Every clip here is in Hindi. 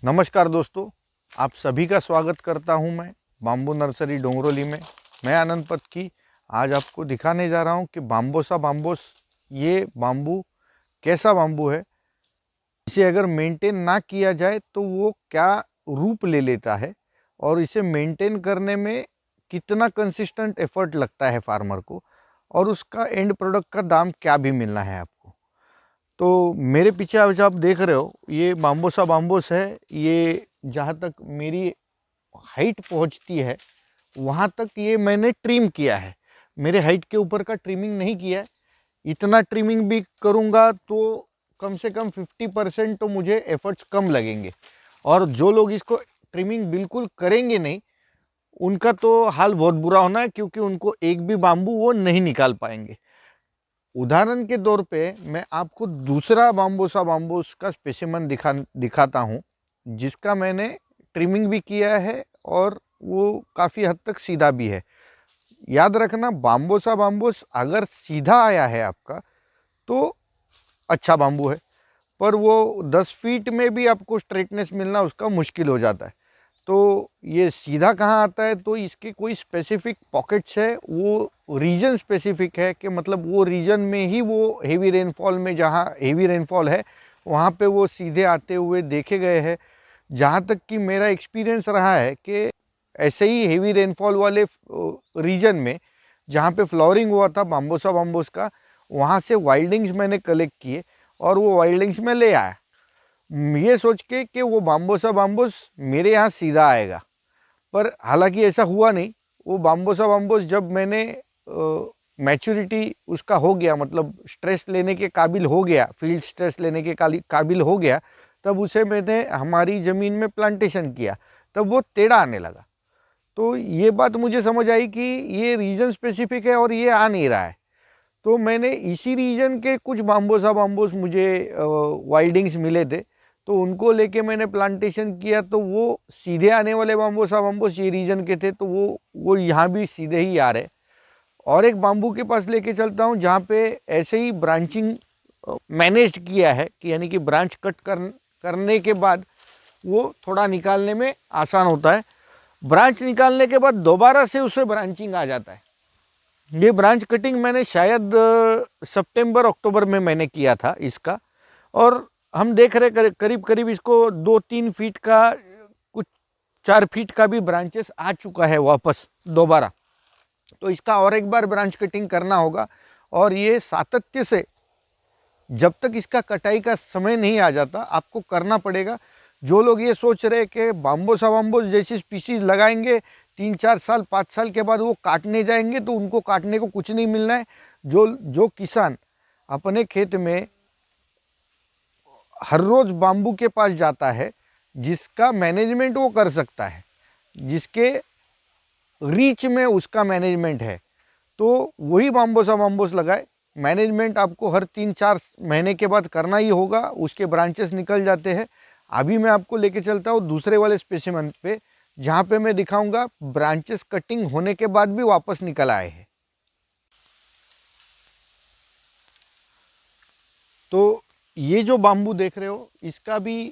नमस्कार दोस्तों, आप सभी का स्वागत करता हूं मैं बाम्बू नर्सरी डोंगरोली में। मैं आनंद पत्की आज आपको दिखाने जा रहा हूं कि बाम्बोसा बाम्बोस ये बाम्बू कैसा बाम्बू है। इसे अगर मेंटेन ना किया जाए तो वो क्या रूप ले लेता है और इसे मेंटेन करने में कितना कंसिस्टेंट एफर्ट लगता है फार्मर को, और उसका एंड प्रोडक्ट का दाम क्या भी मिलना है आपको। तो मेरे पीछे आज आप देख रहे हो ये बाम्बोसा बाम्बोस है। ये जहाँ तक मेरी हाइट पहुँचती है वहाँ तक ये मैंने ट्रिम किया है। मेरे हाइट के ऊपर का ट्रिमिंग नहीं किया है। इतना ट्रिमिंग भी करूँगा तो कम से कम 50% तो मुझे एफर्ट्स कम लगेंगे, और जो लोग इसको ट्रिमिंग बिल्कुल करेंगे नहीं उनका तो हाल बहुत बुरा होना है, क्योंकि उनको एक भी बाम्बू वो नहीं निकाल पाएंगे। उदाहरण के तौर पे मैं आपको दूसरा बाम्बोसा बाम्बोस का स्पेसिमन दिखाता हूँ, जिसका मैंने ट्रिमिंग भी किया है और वो काफ़ी हद तक सीधा भी है। याद रखना, बाम्बोसा बाम्बोस अगर सीधा आया है आपका तो अच्छा बाम्बू है, पर वो 10 फीट में भी आपको स्ट्रेटनेस मिलना उसका मुश्किल हो जाता है। तो ये सीधा कहाँ आता है, तो इसके कोई स्पेसिफिक पॉकेट्स है, वो रीजन स्पेसिफिक है कि मतलब वो रीजन में ही वो हेवी रेनफॉल में, जहाँ हेवी रेनफॉल है वहाँ पे वो सीधे आते हुए देखे गए हैं। जहाँ तक कि मेरा एक्सपीरियंस रहा है कि ऐसे ही हेवी रेनफॉल वाले रीजन में जहाँ पे फ्लावरिंग हुआ था बाम्बोसा बाम्बोस का, वहाँ से वाइल्डिंग्स मैंने कलेक्ट किए और वो वाइल्डिंग्स में ले आया, ये सोच के कि वो बाम्बोसा बाम्बोस मेरे यहाँ सीधा आएगा। पर हालांकि ऐसा हुआ नहीं। वो बाम्बोसा बाम्बोस जब मैंने मैच्योरिटी उसका हो गया, मतलब स्ट्रेस लेने के काबिल हो गया, फील्ड स्ट्रेस लेने के काबिल हो गया, तब उसे मैंने हमारी ज़मीन में प्लांटेशन किया, तब वो टेढ़ा आने लगा। तो ये बात मुझे समझ आई कि ये रीजन स्पेसिफिक है और ये आ नहीं रहा है। तो मैंने इसी रीजन के कुछ बाम्बोसा बाम्बोस मुझे वाइल्डिंग्स मिले थे, तो उनको लेके मैंने प्लांटेशन किया। तो वो सीधे आने वाले बाम्बोसा बाम्बोस ये रीजन के थे, तो वो यहाँ भी सीधे ही आ रहे। और एक बाम्बू के पास लेके चलता हूँ जहाँ पे ऐसे ही ब्रांचिंग मैनेज किया है, कि यानी कि ब्रांच कट करने के बाद वो थोड़ा निकालने में आसान होता है। ब्रांच निकालने के बाद दोबारा से उसे ब्रांचिंग आ जाता है। ये ब्रांच कटिंग मैंने शायद सितंबर अक्टूबर में मैंने किया था इसका, और हम देख रहे करीब करीब इसको 2-3 फीट का, कुछ 4 फीट का भी ब्रांचेस आ चुका है वापस दोबारा। तो इसका और एक बार ब्रांच कटिंग करना होगा, और ये सातत्य से जब तक इसका कटाई का समय नहीं आ जाता आपको करना पड़ेगा। जो लोग ये सोच रहे हैं कि बाम्बोसा बाम्बोस जैसी स्पीसीज लगाएंगे 3-4 साल 5 साल के बाद वो काटने जाएंगे, तो उनको काटने को कुछ नहीं मिलना है। जो जो किसान अपने खेत में हर रोज बाम्बू के पास जाता है, जिसका मैनेजमेंट वो कर सकता है, जिसके रीच में उसका मैनेजमेंट है, तो वही बाम्बोसा बाम्बोस लगाए। मैनेजमेंट आपको हर 3-4 महीने के बाद करना ही होगा, उसके ब्रांचेस निकल जाते हैं। अभी मैं आपको लेके चलता हूँ दूसरे वाले स्पेसिमेन पे, जहाँ पे मैं दिखाऊंगा ब्रांचेस कटिंग होने के बाद भी वापस निकल आए हैं। तो ये जो बाम्बू देख रहे हो इसका भी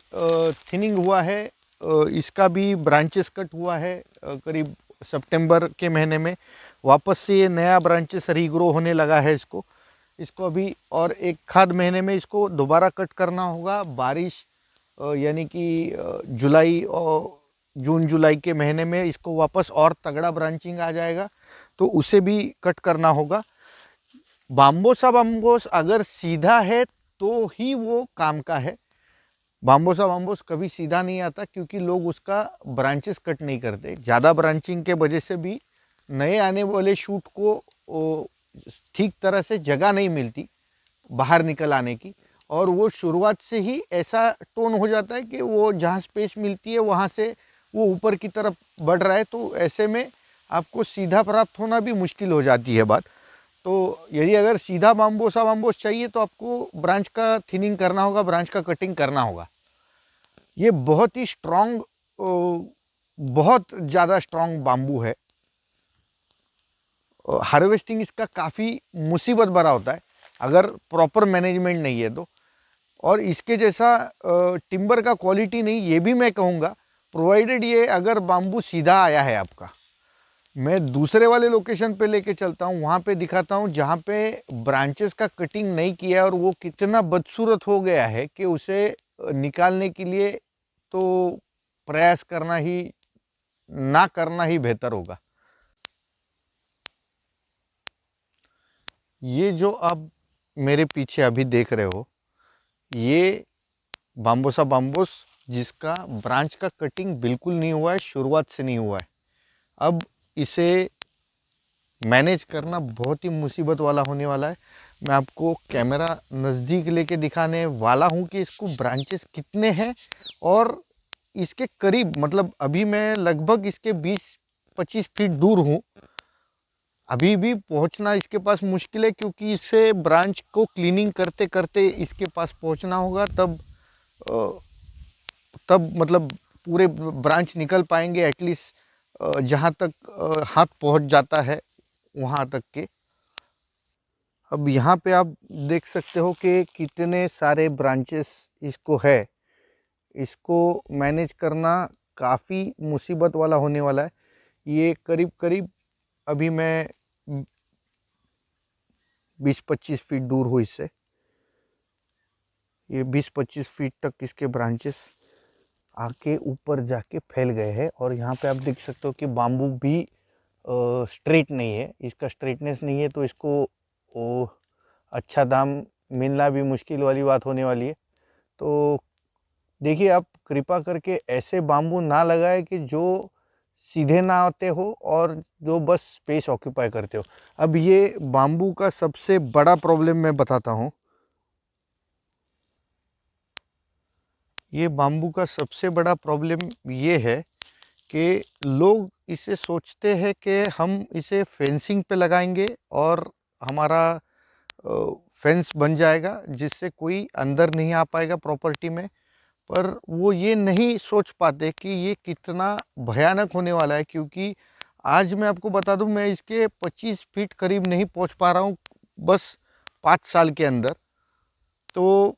थिनिंग हुआ है, इसका भी ब्रांचेस कट हुआ है करीब सितंबर के महीने में। वापस से ये नया ब्रांचेस रीग्रो होने लगा है। इसको अभी और एक खाद महीने में इसको दोबारा कट करना होगा। बारिश यानी कि जुलाई और जून जुलाई के महीने में इसको वापस और तगड़ा ब्रांचिंग आ जाएगा, तो उसे भी कट करना होगा। बाम्बोसा बाम्बोस अगर सीधा है तो ही वो काम का है। बाम्बोसा बाम्बोस कभी सीधा नहीं आता, क्योंकि लोग उसका ब्रांचेस कट नहीं करते। ज़्यादा ब्रांचिंग के वजह से भी नए आने वाले शूट को ठीक तरह से जगह नहीं मिलती बाहर निकल आने की, और वो शुरुआत से ही ऐसा टोन हो जाता है कि वो जहाँ स्पेस मिलती है वहाँ से वो ऊपर की तरफ बढ़ रहा है। तो ऐसे में आपको सीधा प्राप्त होना भी मुश्किल हो जाती है बात। तो यदि अगर सीधा बाम्बोसा बाम्बोस चाहिए तो आपको ब्रांच का थिनिंग करना होगा, ब्रांच का कटिंग करना होगा। ये बहुत ही स्ट्रॉन्ग, बहुत ज़्यादा स्ट्रॉन्ग बाम्बू है। हार्वेस्टिंग इसका काफ़ी मुसीबत भरा होता है अगर प्रॉपर मैनेजमेंट नहीं है तो। और इसके जैसा टिम्बर का क्वालिटी नहीं, ये भी मैं कहूँगा, प्रोवाइडेड ये अगर बाम्बू सीधा आया है आपका। मैं दूसरे वाले लोकेशन पे लेके चलता हूँ, वहाँ पे दिखाता हूँ जहाँ पे ब्रांचेस का कटिंग नहीं किया और वो कितना बदसूरत हो गया है कि उसे निकालने के लिए तो प्रयास करना ही, ना करना ही बेहतर होगा। ये जो आप मेरे पीछे अभी देख रहे हो, ये बाम्बोसा बाम्बोस जिसका ब्रांच का कटिंग बिल्कुल नहीं हुआ है, शुरुआत से नहीं हुआ है। अब इसे मैनेज करना बहुत ही मुसीबत वाला होने वाला है। मैं आपको कैमरा नज़दीक लेके दिखाने वाला हूँ कि इसको ब्रांचेस कितने हैं और इसके करीब, मतलब अभी मैं लगभग इसके 20-25 फीट दूर हूँ। अभी भी पहुँचना इसके पास मुश्किल है क्योंकि इसे ब्रांच को क्लीनिंग करते करते इसके पास पहुँचना होगा, तब मतलब पूरे ब्रांच निकल पाएंगे एटलीस्ट जहाँ तक हाथ पहुँच जाता है वहाँ तक के। अब यहाँ पे आप देख सकते हो कि कितने सारे ब्रांचेस इसको है। इसको मैनेज करना काफ़ी मुसीबत वाला होने वाला है। ये करीब करीब अभी मैं 20-25 फीट दूर हूँ इससे। ये 20-25 फीट तक इसके ब्रांचेस आके ऊपर जाके फैल गए हैं और यहाँ पे आप देख सकते हो कि बाम्बू भी स्ट्रेट नहीं है, इसका स्ट्रेटनेस नहीं है, तो इसको अच्छा दाम मिलना भी मुश्किल वाली बात होने वाली है। तो देखिए, आप कृपा करके ऐसे बाम्बू ना लगाए कि जो सीधे ना आते हो और जो बस स्पेस ऑक्यूपाई करते हो। अब ये बाम्बू का सबसे बड़ा प्रॉब्लम मैं बताता हूँ। ये बाम्बू का सबसे बड़ा प्रॉब्लम ये है कि लोग इसे सोचते हैं कि हम इसे फेंसिंग पे लगाएंगे और हमारा फेंस बन जाएगा जिससे कोई अंदर नहीं आ पाएगा प्रॉपर्टी में। पर वो ये नहीं सोच पाते कि ये कितना भयानक होने वाला है, क्योंकि आज मैं आपको बता दूं, मैं इसके 25 फीट करीब नहीं पहुंच पा रहा हूं बस 5 साल के अंदर। तो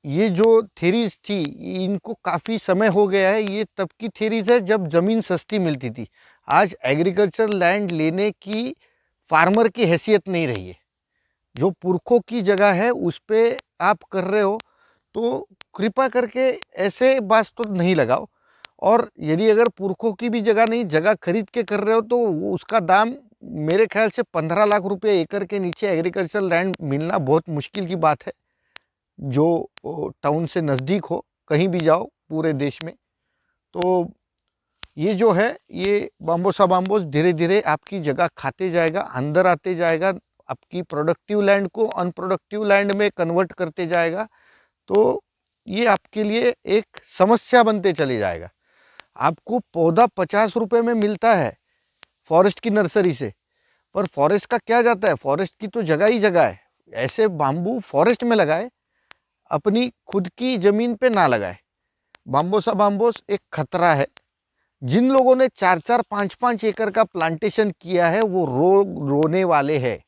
ये जो थेरीज थी, इनको काफ़ी समय हो गया है। ये तब की थेरीज है जब ज़मीन सस्ती मिलती थी। आज एग्रीकल्चर लैंड लेने की फार्मर की हैसियत नहीं रही है। जो पुरखों की जगह है उस पे आप कर रहे हो, तो कृपा करके ऐसे बात तो नहीं लगाओ। और यदि अगर पुरखों की भी जगह नहीं, जगह खरीद के कर रहे हो, तो उसका दाम मेरे ख्याल से 15 लाख रुपए एकड़ के नीचे एग्रीकल्चर लैंड मिलना बहुत मुश्किल की बात है, जो टाउन से नज़दीक हो, कहीं भी जाओ पूरे देश में। तो ये जो है, ये बाम्बोसा बाम्बोस धीरे धीरे आपकी जगह खाते जाएगा, अंदर आते जाएगा, आपकी प्रोडक्टिव लैंड को अनप्रोडक्टिव लैंड में कन्वर्ट करते जाएगा। तो ये आपके लिए एक समस्या बनते चले जाएगा। आपको पौधा 50 रुपए में मिलता है फॉरेस्ट की नर्सरी से, पर फॉरेस्ट का क्या जाता है, फॉरेस्ट की तो जगह ही जगह है। ऐसे बाम्बू फॉरेस्ट में लगाए, अपनी खुद की ज़मीन पे ना लगाए। बाम्बोसा बाम्बोस एक खतरा है। जिन लोगों ने 4-4, 5-5 एकड़ का प्लांटेशन किया है वो रोने वाले हैं,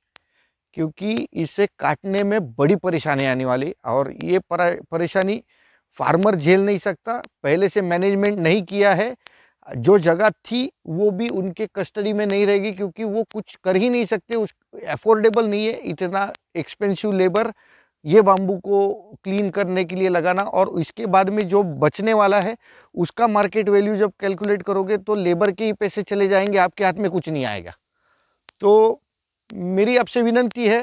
क्योंकि इसे काटने में बड़ी परेशानी आने वाली। और ये परेशानी फार्मर झेल नहीं सकता, पहले से मैनेजमेंट नहीं किया है। जो जगह थी वो भी उनके कस्टडी में नहीं रहेगी, क्योंकि वो कुछ कर ही नहीं सकते, उस अफोर्डेबल नहीं है इतना एक्सपेंसिव लेबर ये बाम्बू को क्लीन करने के लिए लगाना। और इसके बाद में जो बचने वाला है उसका मार्केट वैल्यू जब कैलकुलेट करोगे तो लेबर के ही पैसे चले जाएंगे, आपके हाथ में कुछ नहीं आएगा। तो मेरी आपसे विनंती है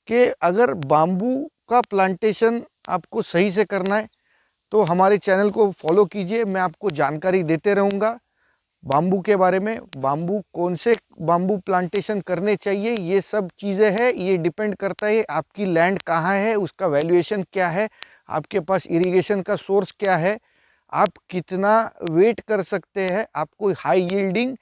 कि अगर बाम्बू का प्लांटेशन आपको सही से करना है तो हमारे चैनल को फॉलो कीजिए। मैं आपको जानकारी देते रहूँगा बाम्बू के बारे में। बाम्बू कौन से बाम्बू प्लांटेशन करने चाहिए, ये सब चीज़ें हैं। ये डिपेंड करता है आपकी लैंड कहाँ है, उसका वैल्यूएशन क्या है, आपके पास इरिगेशन का सोर्स क्या है, आप कितना वेट कर सकते हैं। आपको हाई यील्डिंग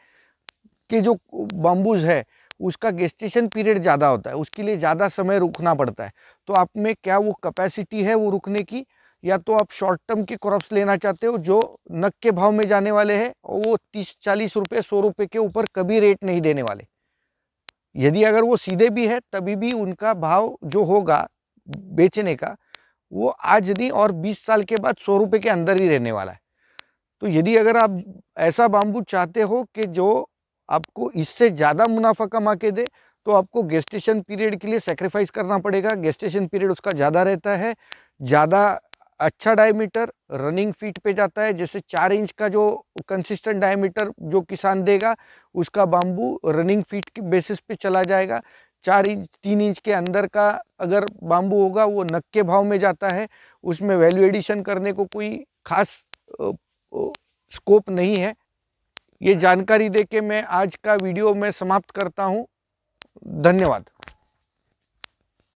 के जो बाम्बूज है उसका गेस्टेशन पीरियड ज़्यादा होता है, उसके लिए ज़्यादा समय रुकना पड़ता है। तो आप में क्या वो कैपेसिटी है वो रुकने की, या तो आप शॉर्ट टर्म के क्रॉप्स लेना चाहते हो जो नग के भाव में जाने वाले हैं और वो 30-40 रुपये 100 रुपये के ऊपर कभी रेट नहीं देने वाले। यदि अगर वो सीधे भी है तभी भी उनका भाव जो होगा बेचने का वो आज नहीं और 20 साल के बाद 100 रुपये के अंदर ही रहने वाला है। तो यदि अगर आप ऐसा बाम्बू चाहते हो कि जो आपको इससे ज़्यादा मुनाफा कमा के दे, तो आपको गेस्टेशन पीरियड के लिए सेक्रीफाइस करना पड़ेगा। गेस्टेशन पीरियड उसका ज़्यादा रहता है, ज़्यादा अच्छा डायमीटर रनिंग फीट पे जाता है। जैसे 4 इंच का जो कंसिस्टेंट डायमीटर जो किसान देगा, उसका बाम्बू रनिंग फीट के बेसिस पे चला जाएगा। 4 इंच 3 इंच के अंदर का अगर बाम्बू होगा, वो नग के भाव में जाता है, उसमें वैल्यू एडिशन करने को कोई खास स्कोप नहीं है। ये जानकारी देके मैं आज का वीडियो में समाप्त करता हूँ। धन्यवाद।